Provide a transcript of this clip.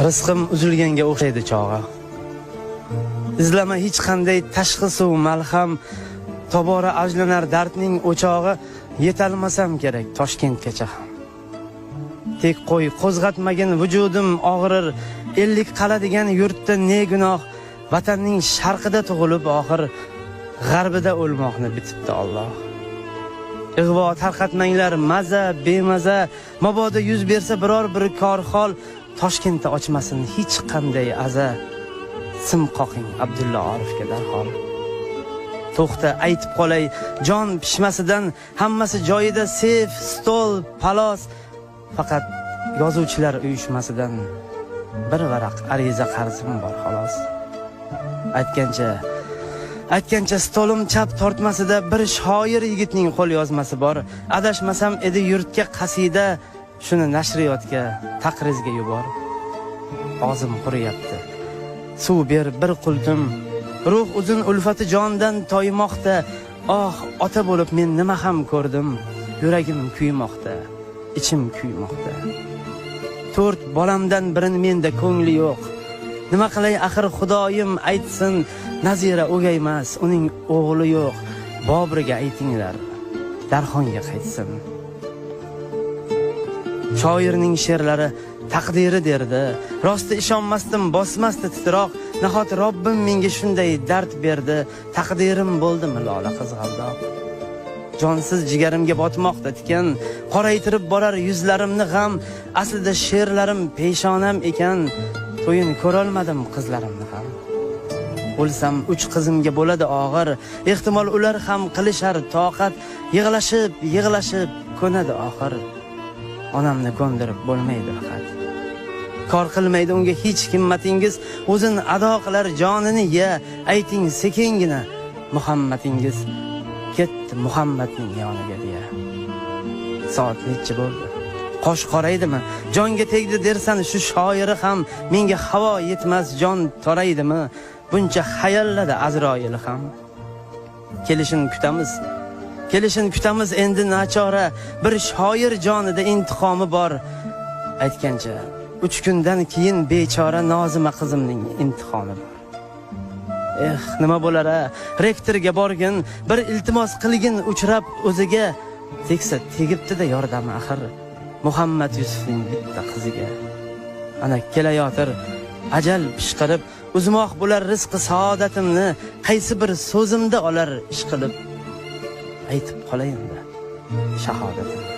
Rizqim uzilganga o'xshaydi chog'i. Izlama hech qanday tashqi suv malham, tobora ajlanar dardning o'chog'i, yetalmasam kerak Toshkentgacha ham. Tek qo'y qo'zg'atmagin vujudim og'rir, ellik qala degan yurtda ne gunoh, vatanning sharqida tug'ilib oxir g'arbida o'lmoqni bitibdi Alloh. Ig'vo tarqatmanglar maza bemaza, mabodo yuz bersa biror bir korxol, Toshkentda ochmasin hech qanday aza. Sim qoqing Abdulla Orifga darhol. To'xta aytib qolay, jon pishmasidan hammasi joyida, sef, stol, palos. Faqat yozuvchilar uyushmasidan bir varaq ariza qarzim bor xolos. Aytgancha stolim chap tortmasida bir shoir yigitning qo'l yozmasi bor. Adashmasam edi yurtga qasida, shuni nashriyotga, taqrizga yubor. Og'zim quriyapti. Suv ber bir qultum. Ruh uzun ulfati jondan toymoqda. Oh, ota bo'lib men nima ham ko'rdim. Yuragim kuymoqda, ichim kuymoqda. 4 bolamdan birin menda ko'ngli yo'q. Nima qilay axir Xudoyim aytsin, Nazira o'gaymas, uning o'g'li yo'q. Bobriga aytinglar, Darxonga qaytsin. Shoirning she'rlari taqdiri derdi. Rosti ishonmasdim, bosmasdi titroq. Nahot Robbim menga shunday dard berdi. Taqdirim bo'ldimi lola qizg'aldoq. Jonsiz jigarimga botmoqda tikan, qoraytirib borar yuzlarimni g'am. Aslida she'rlarim peshonam ekan, to'yin ko'rolmadim qizlarimni ham. O'lsam 3 qizimga bo'ladi og'ir, ehtimol ular ham qilishar toqat, yig'lashib ko'nadi oxir. Onamni ko'ndirib bo'lmaydi faqat. Kor qilmaydi unga hech himmatingiz, o'zin ado qilar jonini ya. Ayting sekingina Muhammadingiz ketdi Muhammadning yoniga deya. Soat necha bo'ldi? Qosh qoraydimi? Jonga tegdi dersan shu shoiri ham, menga havo yetmas jon toraydimi? Buncha xayollada Azroil ham. Kelishin kutamiz endi nachora, bir shoir jonida intiqomi bor. Aytgancha 3 kundan keyin bechora Nozima qizimning imtihoni bor. Nima bo'lar-a? Rektorga borgin, bir iltimos qilgin uchrab o'ziga. Teksa tegibdi-da yordami axir Muhammad Yusufning bitta qiziga. Ana kelayotir ajal pishqirib, uzmoq bo'lar rizqi saodatimni, qaysi bir so'zimda olar ish qilib. Aytib qolayim-da shahodatimni.